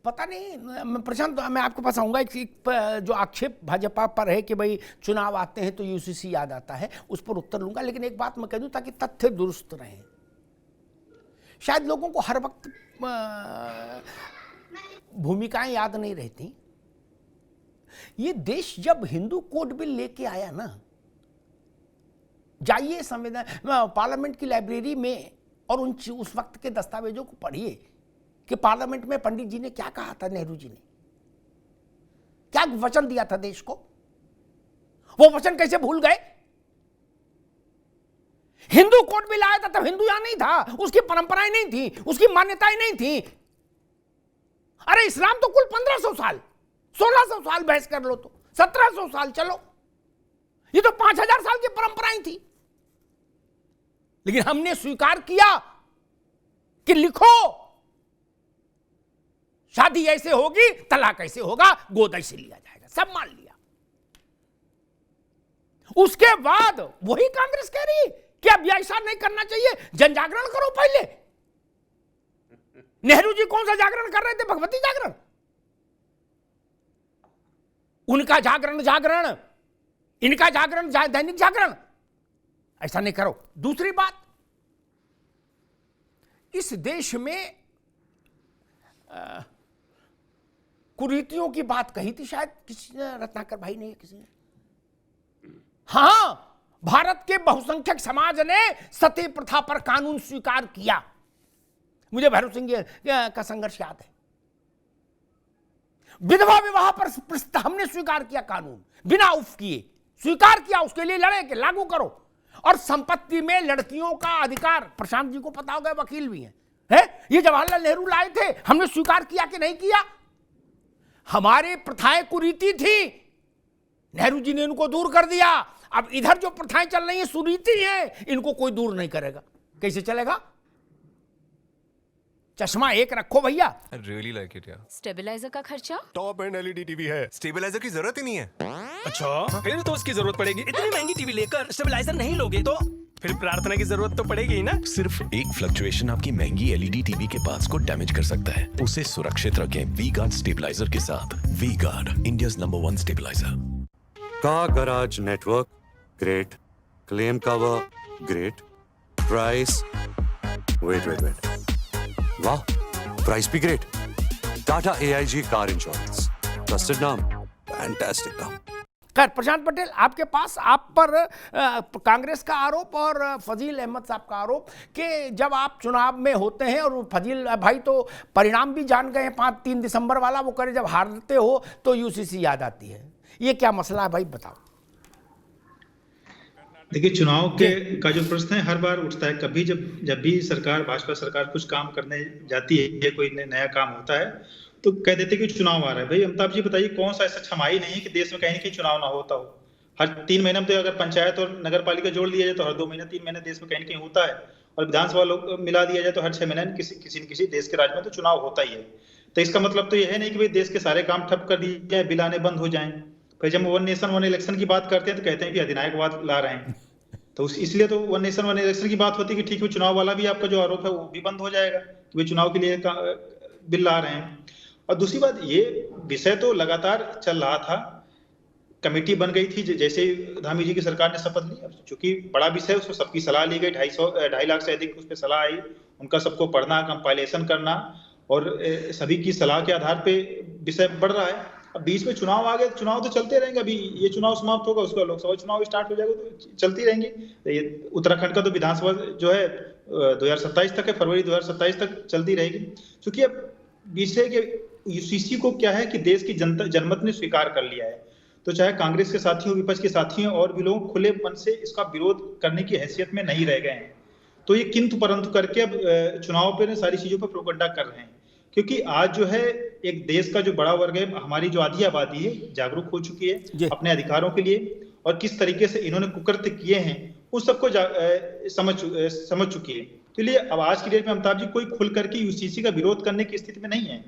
पता नहीं प्रशांत, मैं आपके पास आऊंगा। एक जो आक्षेप भाजपा पर है कि भाई चुनाव आते हैं तो यूसीसी याद आता है, उस पर उत्तर लूंगा। लेकिन एक बात मैं कह दूं ताकि तथ्य दुरुस्त रहें, शायद लोगों को हर वक्त भूमिकाएं याद नहीं रहती। ये देश जब हिंदू कोड बिल लेके आया ना, जाइए संविधान पार्लियामेंट की लाइब्रेरी में और उस वक्त के दस्तावेजों को पढ़िए कि पार्लियामेंट में पंडित जी ने क्या कहा था, नेहरू जी ने क्या वचन दिया था देश को। वो वचन कैसे भूल गए? हिंदू कोड बिल आया था तब हिंदू यहां नहीं था, उसकी परंपराएं नहीं थी, उसकी मान्यताएं नहीं थी। अरे इस्लाम तो कुल 1500 साल, 1600 साल बहस कर लो तो 1700 साल चलो, ये तो 5000 साल की परंपराएं थी। लेकिन हमने स्वीकार किया कि लिखो शादी ऐसे होगी, तलाक ऐसे होगा, गोद ऐसे लिया जाएगा, सब मान लिया। उसके बाद वही कांग्रेस कह रही है कि अब ऐसा नहीं करना चाहिए, जन जागरण करो। पहले नेहरू जी कौन सा जागरण कर रहे थे? भगवती जागरण। उनका जागरण जागरण, इनका जागरण दैनिक जागरण। ऐसा नहीं करो। दूसरी बात, इस देश में कुरीतियों की बात कही थी शायद किसी ने, रत्नाकर भाई ने, किसी ने। हां, भारत के बहुसंख्यक समाज ने सती प्रथा पर कानून स्वीकार किया। मुझे भैरव सिंह का संघर्ष याद है। विधवा विवाह पर हमने स्वीकार किया कानून, बिना उफ किए स्वीकार किया, उसके लिए लड़े कि लागू करो। और संपत्ति में लड़कियों का अधिकार, प्रशांत जी को पता होगा, वकील भी हैं, ये जवाहरलाल नेहरू लाए थे, हमने स्वीकार किया कि नहीं किया? हमारी प्रथाएं कुरीति थी, नेहरू जी ने इनको दूर कर दिया। अब इधर जो प्रथाएं चल रही हैं सुरीति हैं, इनको कोई दूर नहीं करेगा। कैसे चलेगा? चश्मा एक रखो भैया। रियली लाइक इट यार। स्टेबलाइजर का खर्चा? टॉप एंड एलईडी टीवी है, स्टेबलाइजर की जरूरत ही नहीं है। अच्छा, फिर तो उसकी जरूरत पड़ेगी। इतनी महंगी टीवी लेकर स्टेबलाइजर नहीं लोगे तो फिर प्रार्थना की जरूरत तो पड़ेगी ही ना। सिर्फ एक फ्लक्चुएशन आपकी महंगी एलईडी टीवी के पार्ट्स को डैमेज कर सकता है। उसे सुरक्षित रखें वी गार्ड स्टेबलाइजर के साथ। V guard, India's number 1 stabiliser. Car garage network great, claim cover great, price wait वाह, प्राइस भी great. Tata AIG car insurance, trusted नाम, फैंटास्टिक नाम। खैर प्रशांत पटेल, आपके पास आप पर कांग्रेस का आरोप और फजील अहमद साहब का आरोप कि जब आप चुनाव में होते हैं, और फजील भाई तो परिणाम भी जान गए हैं 3 दिसंबर वाला, वो करे जब हारते हो तो यूसीसी याद आती है। ये क्या मसला है भाई, बताओ। देखिए, चुनाव का जो प्रश्न है हर बार उठता है। कभी जब भी सरकार, भाजपा सरकार कुछ काम करने जाती है, कोई नया काम होता है, तो कह देते कि चुनाव आ रहा है। भाई अमिताभ जी बताइए, कौन सा ऐसा छमाही नहीं है कि देश में कहीं न कहीं चुनाव ना होता हो। हर 3 महीने में तो अगर पंचायत और नगर पालिका जोड़ लिया जाए तो हर 2 महीने 3 महीने देश में कहीं न कहीं होता है, और विधानसभा लोग मिला दिया जाए तो हर 6 महीने किसी न किसी देश के राज्य में तो चुनाव होता ही है। तो इसका मतलब तो यह है नहीं कि भाई देश के सारे काम ठप कर दिए जाए, बिल आने बंद हो जाएं। फिर जब 1 नेशन 1 इलेक्शन की बात करते हैं तो कहते हैं कि अधिनायकवाद ला रहे हैं। तो इसलिए तो 1 नेशन 1 इलेक्शन की बात होती है कि ठीक है, चुनाव वाला भी आपका जो आरोप है वो भी बंद हो जाएगा कि वे चुनाव के लिए बिल ला रहे हैं। और दूसरी बात, ये विषय तो लगातार चल रहा था, कमेटी बन गई थी जैसे धामी जी की सरकार ने शपथ ली। अब चूंकि बड़ा विषय, उसको सबकी सलाह ली गई, 2.5 लाख से अधिक उस पर सलाह आई, उनका सबको पढ़ना, कंपाइलेशन करना, और सभी की सलाह के आधार पे विषय बढ़ रहा है। अब बीच में चुनाव आ गए, चुनाव तो चलते रहेंगे। अभी ये चुनाव समाप्त होगा, उसका लोकसभा चुनाव स्टार्ट हो जाएगा, तो चलती रहेंगे। उत्तराखंड का तो विधानसभा जो है 2027 तक है, फरवरी 2027 तक चलती रहेगी। क्योंकि अब विषय के यूसीसी को क्या है कि देश की जनमत ने स्वीकार कर लिया है, तो चाहे कांग्रेस के साथियों, विपक्ष के साथियों और भी लोग खुलेपन से इसका विरोध करने की हैसियत में नहीं रह गए हैं। तो ये किंतु परंतु करके अब चुनाव पे सारी चीजों पर प्रोपेगेंडा कर रहे हैं। क्योंकि आज जो है एक देश का जो बड़ा वर्ग है, हमारी जो आधी आबादी है, जागरूक हो चुकी है अपने अधिकारों के लिए, और किस तरीके से इन्होंने कुकृत्य किए हैं उस सबको समझ चुकी है। तो इसलिए अब आज की डेट में अमिताभ जी कोई खुल करके यूसीसी का विरोध करने की स्थिति में नहीं है।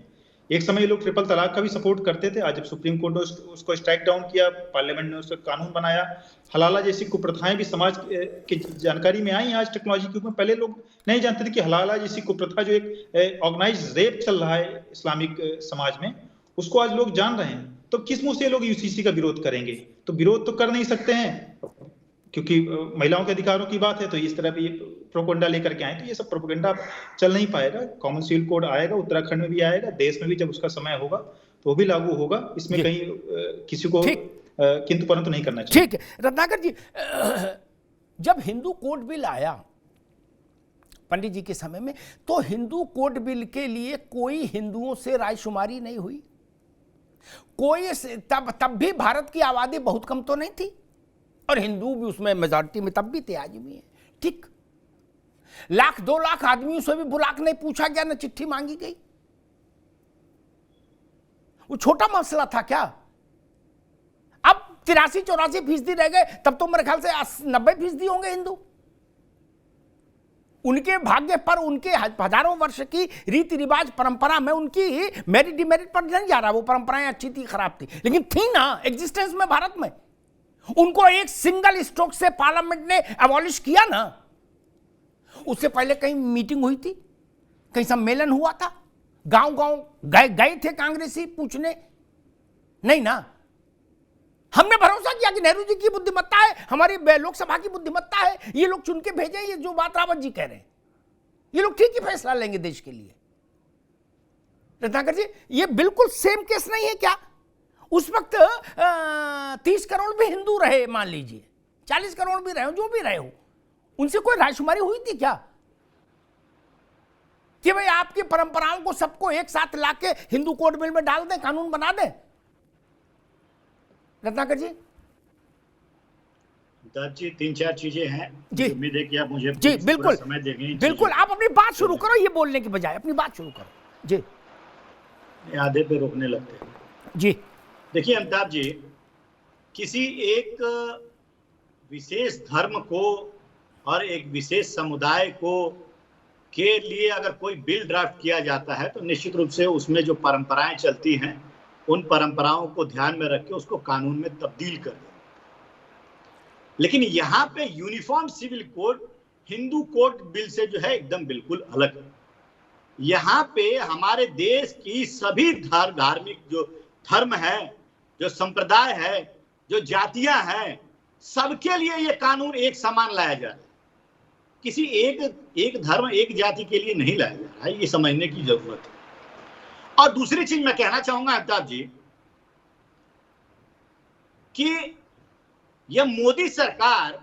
एक समय ये लोग ट्रिपल तलाक का भी सपोर्ट करते थे। आज जब सुप्रीम कोर्ट ने उसको स्ट्राइक डाउन किया, पार्लियामेंट ने उसका कानून बनाया, हलाला जैसी कुप्रथाएं भी समाज की जानकारी में आई। आज टेक्नोलॉजी के युग में पहले लोग नहीं जानते थे कि हलाला जैसी कुप्रथा, जो एक ऑर्गेनाइज्ड रेप चल रहा है इस्लामिक समाज में, उसको आज लोग जान रहे हैं। तो किस मुंह से लोग यूसीसी का विरोध करेंगे? तो विरोध तो कर नहीं सकते हैं, क्योंकि महिलाओं के अधिकारों की बात है। तो इस तरह भी प्रोपेगेंडा लेकर के आए, तो ये सब प्रोपेगेंडा चल नहीं पाएगा। कॉमन सिविल कोड आएगा, उत्तराखंड में भी आएगा, देश में भी जब उसका समय होगा तो वो भी लागू होगा। इसमें कहीं किसी को किंतु परंतु नहीं करना चाहिए। ठीक है रत्नाकर जी, जब हिंदू कोड बिल आया पंडित जी के समय में, तो हिंदू कोड बिल के लिए कोई हिंदुओं से रायशुमारी नहीं हुई। कोई तब भी भारत की आबादी बहुत कम तो नहीं थी, और हिंदू भी उसमें मेजॉरिटी में तब भी थे, आज भी है। ठीक, 1-2 लाख आदमियों से भी बुलाक नहीं पूछा गया, न चिट्ठी मांगी गई। वो छोटा मसला था क्या? अब 83-84% रह गए, तब तो मेरे ख्याल से 90% होंगे हिंदू। उनके भाग्य पर, उनके हजारों वर्ष की रीति रिवाज परंपरा में, उनकी मेरिट डिमेरिट पर नहीं जा रहा। वो परंपराएं अच्छी थी खराब थी, लेकिन थी ना एग्जिस्टेंस में भारत में। उनको एक सिंगल स्ट्रोक से पार्लियामेंट ने अबॉलिश किया ना। उससे पहले कहीं मीटिंग हुई थी, कहीं सम्मेलन हुआ था, गांव-गांव गए थे कांग्रेसी पूछने? नहीं ना। हमने भरोसा किया कि नेहरू जी की बुद्धिमत्ता है, हमारी लोकसभा की बुद्धिमत्ता है, ये लोग चुन के भेजे। ये जो बात रावत जी कह रहे हैं, ये लोग ठीक ही फैसला लेंगे देश के लिए। रत्नाकर जी, ये बिल्कुल सेम केस नहीं है क्या? उस वक्त 30 करोड़ भी हिंदू रहे, मान लीजिए 40 करोड़ भी रहे हो, जो भी रहे हो, उनसे कोई रायशुमारी हुई थी क्या कि भाई आपकी परंपराओं को सबको एक साथ लाके हिंदू कोड बिल में डाल दें, कानून बना दें? रत्नाकर जी, दत्त जी, 3-4 चीजें हैं जी। उम्मीद है कि आप मुझे जी बिल्कुल समय देंगे। बिल्कुल, आप अपनी बात शुरू करो, ये बोलने की बजाय अपनी बात शुरू करो। जी, आधे पे रोकने लगते हैं। जी देखिए अमिताभ जी, किसी एक विशेष धर्म को और एक विशेष समुदाय को के लिए अगर कोई बिल ड्राफ्ट किया जाता है, तो निश्चित रूप से उसमें जो परंपराएं चलती हैं, उन परंपराओं को ध्यान में रख के उसको कानून में तब्दील कर दें। लेकिन यहाँ पे uniform civil code Hindu code bill से जो है एकदम बिल्कुल अलग है। यहाँ पे हमारे देश की सभी धार्मिक जो धर्म है, जो संप्रदाय है, जो जातियां हैं, सबके लिए ये कानून एक समान लाया जा रहा है। किसी एक धर्म, एक जाति के लिए नहीं लाया जा रहा है, ये समझने की जरूरत है। और दूसरी चीज मैं कहना चाहूंगा अमिताभ जी कि यह मोदी सरकार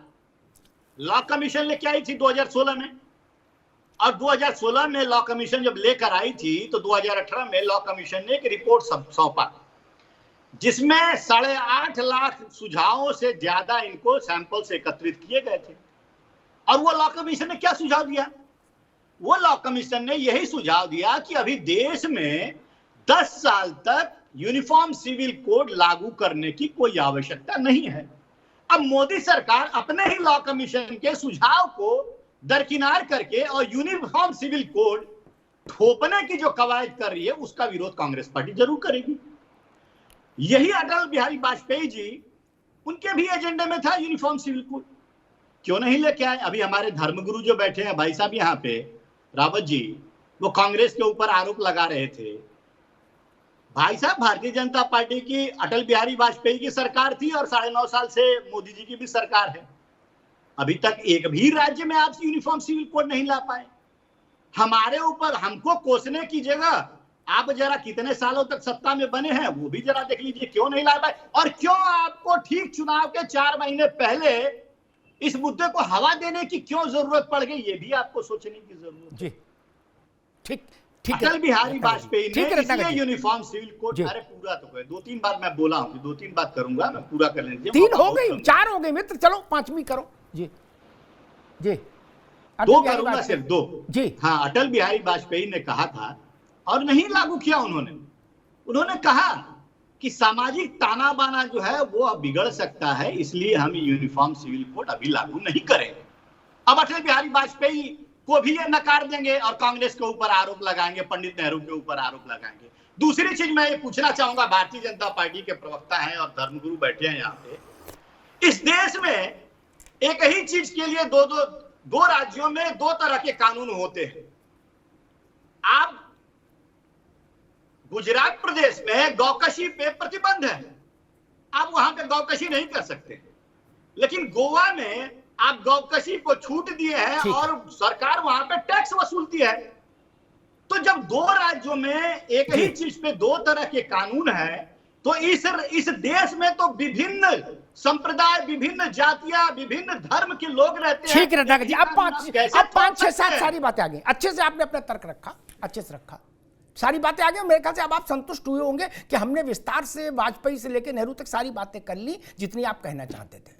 लॉ कमीशन लेके आई थी 2016 में, और 2016 में लॉ कमीशन जब लेकर आई थी तो 2018 में लॉ कमीशन ने एक रिपोर्ट सौंपा, जिसमें 8.5 लाख सुझावों से ज्यादा इनको सैंपल से एकत्रित किए गए थे। और वो लॉ कमीशन ने क्या सुझाव दिया? वो लॉ कमीशन ने यही सुझाव दिया कि अभी देश में 10 साल तक यूनिफॉर्म सिविल कोड लागू करने की कोई आवश्यकता नहीं है। अब मोदी सरकार अपने ही लॉ कमीशन के सुझाव को दरकिनार करके और यूनिफॉर्म सिविल कोड थोपने की जो कवायद कर रही है, उसका विरोध कांग्रेस पार्टी जरूर करेगी। यही अटल बिहारी वाजपेयी जी, उनके भी एजेंडे में था यूनिफॉर्म सिविल कोड, क्यों नहीं लेके आए? अभी हमारे धर्मगुरु जो बैठे हैं भाई साहब यहाँ पे, रावत जी, वो कांग्रेस के ऊपर आरोप लगा रहे थे। भाई साहब, भारतीय जनता पार्टी की अटल बिहारी वाजपेयी की सरकार थी और 9.5 साल से मोदी जी की भी सरकार है। अभी तक एक भी राज्य में आप यूनिफॉर्म सिविल कोड नहीं ला पाए। हमारे ऊपर हमको कोसने की जगह आप जरा कितने सालों तक सत्ता में बने हैं वो भी जरा देख लीजिए, क्यों नहीं ला पाए। और क्यों आपको ठीक चुनाव के 4 महीने पहले इस मुद्दे को हवा देने की क्यों जरूरत पड़ गई, ये भी आपको सोचने की जरूरत है। ठीक अटल बिहारी वाजपेयी ने इसलिए यूनिफॉर्म सिविल कोड, अरे पूरा तो है, 2-3 बार मैं बोला हूँ कि 2-3 बात करूंगा, मैं पूरा कर लीजिए। 3 हो गई, 4 हो गई मित्र, चलो 5वीं करो। जी जी, 2 करूंगा, सिर्फ 2 जी। हाँ, अटल बिहारी वाजपेयी ने कहा था और नहीं लागू किया उन्होंने कहा कि सामाजिक ताना बाना जो है वो अब बिगड़ सकता है, इसलिए हम यूनिफॉर्म सिविल कोड अभी लागू नहीं करेंगे। अब अटल बिहारी वाजपेयी को भी ये नकार देंगे और कांग्रेस के ऊपर आरोप लगाएंगे, पंडित नेहरू के ऊपर आरोप लगाएंगे। दूसरी चीज मैं ये पूछना चाहूंगा, भारतीय जनता पार्टी के प्रवक्ता हैं और धर्मगुरु बैठे हैं यहाँ पे, इस देश में एक ही चीज के लिए दो राज्यों में दो तरह के कानून होते हैं। आप गुजरात प्रदेश में गौकशी पे प्रतिबंध है, आप वहां पे गौकशी नहीं कर सकते, लेकिन गोवा में आप गौकशी को छूट दिए हैं और सरकार वहां पे टैक्स वसूलती है। तो जब दो राज्यों में एक ही चीज पे दो तरह के कानून है, तो इस देश में तो विभिन्न संप्रदाय, विभिन्न जातियां, विभिन्न धर्म के लोग रहते हैं। ठीक रत्नाकर जी, अब 5 6 7 सारी बातें आ गई, अच्छे से आपने अपना तर्क रखा, अच्छे से रखा, सारी बातें आ गई। मेरे ख्याल से अब आप संतुष्ट हुए होंगे कि हमने विस्तार से वाजपेयी से लेकर नेहरू तक सारी बातें कर ली जितनी आप कहना चाहते थे।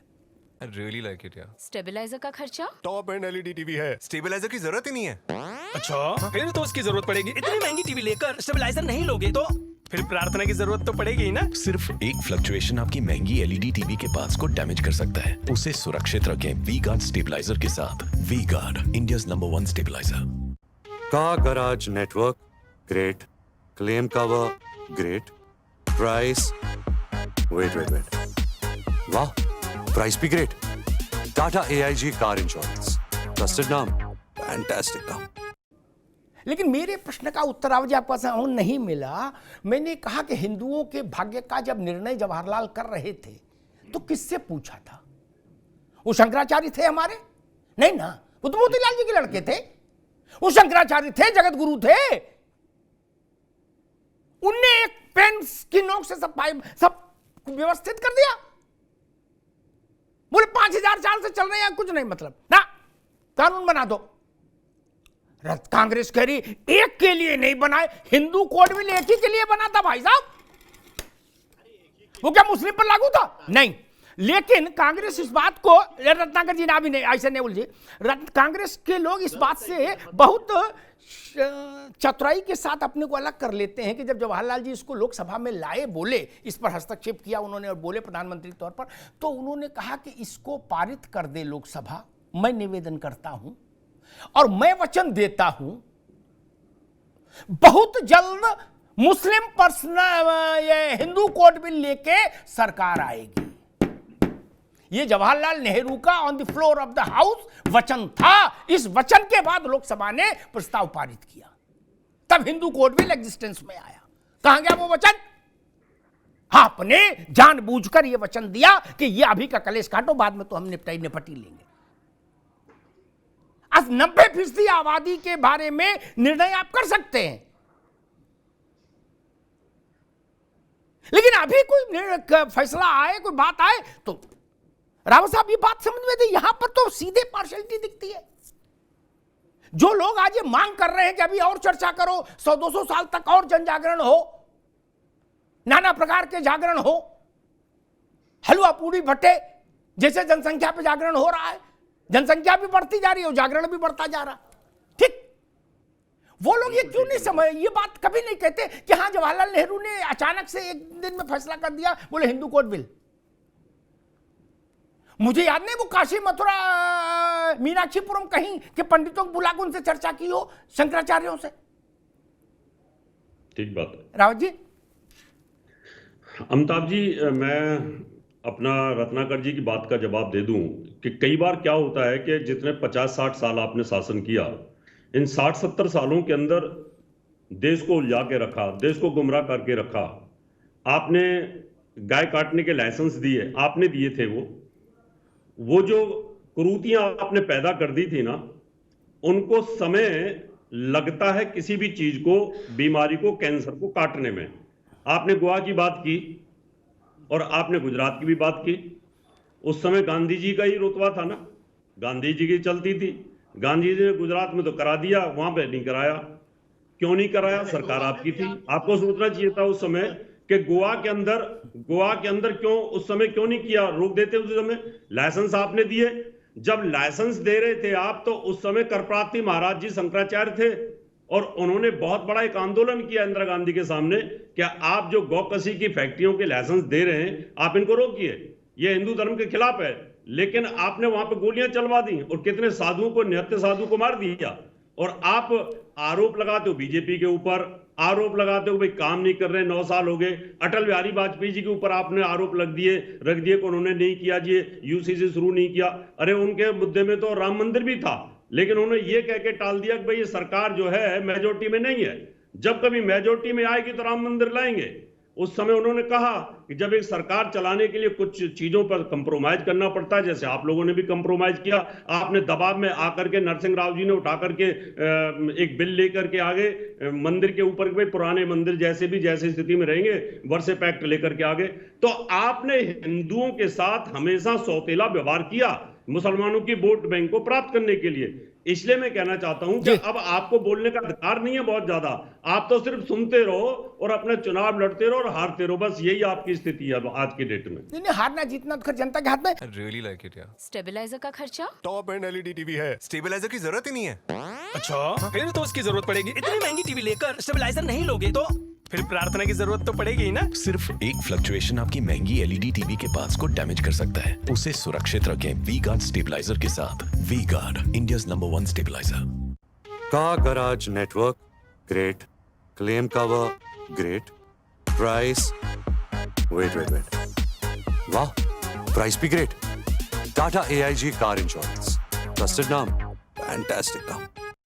I really like it, yeah. Stabiliser का खर्चा? टॉप एंड एलईडी टीवी है, स्टेबलाइजर की जरूरत ही नहीं है। अच्छा, फिर तो उसकी जरूरत पड़ेगी। इतनी महंगी टीवी लेकर स्टेबलाइजर नहीं लोगे तो फिर प्रार्थना की जरूरत तो पड़ेगी ही ना। सिर्फ एक फ्लक्चुएशन आपकी महंगी एलईडी टीवी के पार्ट्स को डैमेज कर सकता है। उसे सुरक्षित रखें वी गार्ड स्टेबलाइजर के साथ। V guard, India's number 1 stabiliser. Car garage network great, claim cover great, price wait वाह, प्राइस भी great. Tata AIG car insurance, trusted नाम, फैंटास्टिक नाम। लेकिन मेरे प्रश्न का उत्तर आज आपको नहीं मिला। मैंने कहा कि हिंदुओं के भाग्य का जब निर्णय जवाहरलाल कर रहे थे तो किससे पूछा था? वो शंकराचार्य थे हमारे? नहीं ना, वो तो मोतीलाल जी के लड़के थे। वो शंकराचार्य थे, जगत गुरु थे। उनने एक पेन की नोक से सब व्यवस्थित कर दिया। बोले 5000 साल से चल रहे हैं, कुछ नहीं मतलब ना, कानून बना दो। कांग्रेस कह रही एक के लिए नहीं बनाए, हिंदू कोड बिल एक ही के लिए बना था भाई साहब। वो क्या मुस्लिम पर लागू था? नहीं। लेकिन कांग्रेस इस बात को, रत्नाकर जी ना भी नहीं, ऐसे नहीं बोलिए, कांग्रेस के लोग इस बात से बहुत चतुराई के साथ अपने को अलग कर लेते हैं कि जब जवाहरलाल जी इसको लोकसभा में लाए, बोले, इस पर हस्तक्षेप किया उन्होंने और बोले प्रधानमंत्री के तौर पर, तो उन्होंने कहा कि इसको पारित कर दे लोकसभा। मैं निवेदन करता हूं और मैं वचन देता हूं बहुत जल्द मुस्लिम ये हिंदू कोड बिल लेके सरकार आएगी। ये जवाहरलाल नेहरू का on the floor of the house वचन था। इस वचन के बाद लोकसभा ने प्रस्ताव पारित किया, तब हिंदू कोड बिल एग्जिस्टेंस में आया। कहां गया वो वचन? आपने जानबूझकर ये वचन दिया कि ये अभी का कलेश काटो, बाद में तो हम निपटी लेंगे। आज 90% आबादी के बारे में निर्णय आप कर सकते हैं, लेकिन अभी कोई फैसला आए, कोई बात आए तो रावत साहब ये बात समझ में थी। यहां पर तो सीधे पार्शियलिटी दिखती है। जो लोग आज ये मांग कर रहे हैं कि अभी और चर्चा करो, 100-200 साल तक और जन जागरण हो, नाना प्रकार के जागरण हो, हलवा पूड़ी भट्टे जैसे जनसंख्या पे जागरण हो रहा है, जनसंख्या भी बढ़ती जा रही है और जागरण भी बढ़ता जा रहा। ठीक, वो लोग ये क्यों नहीं समझ, ये बात कभी नहीं कहते कि हाँ जवाहरलाल नेहरू ने अचानक से एक दिन में फैसला कर दिया, बोले हिंदू कोड बिल। मुझे याद नहीं वो काशी मथुरा मीनाक्षीपुरम कहीं के पंडितों को बुला के उनसे चर्चा की हो, शंकराचार्यों से। ठीक बात है रावत जी। अमिताभ जी, मैं अपना रत्नाकर जी की बात का जवाब दे दूं कि कई बार क्या होता है कि जितने 50-60 साल आपने शासन किया, इन 60-70 सालों के अंदर देश को उलझा के रखा, देश को गुमराह करके रखा। आपने गाय काटने के लाइसेंस दिए, आपने दिए थे। वो जो कुरीतियां आपने पैदा कर दी थी ना, उनको समय लगता है किसी भी चीज को, बीमारी को, कैंसर को काटने में। आपने गोवा की बात की और आपने गुजरात की भी बात की। उस समय गांधी जी का ही रुतबा था ना, गांधी जी की चलती थी। गांधी जी ने गुजरात में तो करा दिया, वहां पे नहीं कराया। क्यों नहीं कराया? सरकार आपकी थी। आपको सोचना चाहिए था उस समय कि गोवा के अंदर क्यों उस समय क्यों नहीं किया, रोक देते उस समय। लाइसेंस आपने दिए। जब लाइसेंस दे रहे थे आप, तो उस समय करप्राप्ति महाराज जी शंकराचार्य थे और उन्होंने बहुत बड़ा एक आंदोलन किया इंदिरा गांधी के सामने, क्या आप जो गौकशी की फैक्ट्रियों के लाइसेंस दे रहे हैं, आप इनको रोकिए, ये हिंदू धर्म के खिलाफ है। लेकिन आपने वहां पे गोलियां चलवा दी और कितने साधुओं को, निहत्थे साधु को मार दिया। और आप आरोप लगाते हो बीजेपी के ऊपर, आरोप लगाते हो भाई काम नहीं कर रहे, 9 साल हो गए। अटल बिहारी वाजपेयी जी के ऊपर आपने आरोप रख दिए कि उन्होंने नहीं किया जी, यूसीसी शुरू नहीं किया। अरे उनके मुद्दे में तो राम मंदिर भी था, लेकिन उन्होंने ये कह के टाल दिया कि भाई ये सरकार जो है मेजोरिटी में नहीं है, जब कभी मेजोरिटी में आएगी तो राम मंदिर लाएंगे। उस समय उन्होंने कहा कि जब एक सरकार चलाने के लिए कुछ चीजों पर कंप्रोमाइज करना पड़ता है, जैसे आप लोगों ने भी कंप्रोमाइज किया। आपने दबाव में आकर के नरसिंह राव जी ने उठा करके एक बिल लेकर के आगे मंदिर के ऊपर भाई पुराने मंदिर जैसी स्थिति में रहेंगे, वर्षे पैक्ट लेकर के आगे। तो आपने हिंदुओं के साथ हमेशा सौतेला व्यवहार किया मुसलमानों की वोट बैंक को प्राप्त करने के लिए। इसलिए मैं कहना चाहता हूं कि अब आपको बोलने का अधिकार नहीं है बहुत ज्यादा, आप तो सिर्फ सुनते रहो और अपने चुनाव लड़ते रहो और हारते रहो, बस यही आपकी स्थिति है आज की डेट में। नहीं हारना जीतना तो खैर जनता के हाथ में। रियली लाइक इट यार। स्टेबलाइजर का खर्चा? टॉप एंड एलईडी टीवी है, स्टेबलाइजर की जरूरत ही नहीं है। अच्छा, फिर तो उसकी जरूरत पड़ेगी। इतनी महंगी टीवी लेकर स्टेबलाइजर नहीं लोगे तो फिर प्रार्थना की जरूरत तो पड़ेगी ही ना। सिर्फ एक फ्लक्चुएशन आपकी महंगी एलईडी टीवी के पार्ट्स को डैमेज कर सकता है। उसे सुरक्षित रखें वी गार्ड स्टेबलाइजर के साथ। V guard, India's number 1 stabiliser. Car garage network great, claim cover great, price wait वाह, प्राइस भी great. Tata AIG car insurance, trusted नाम, फैंटास्टिक नाम।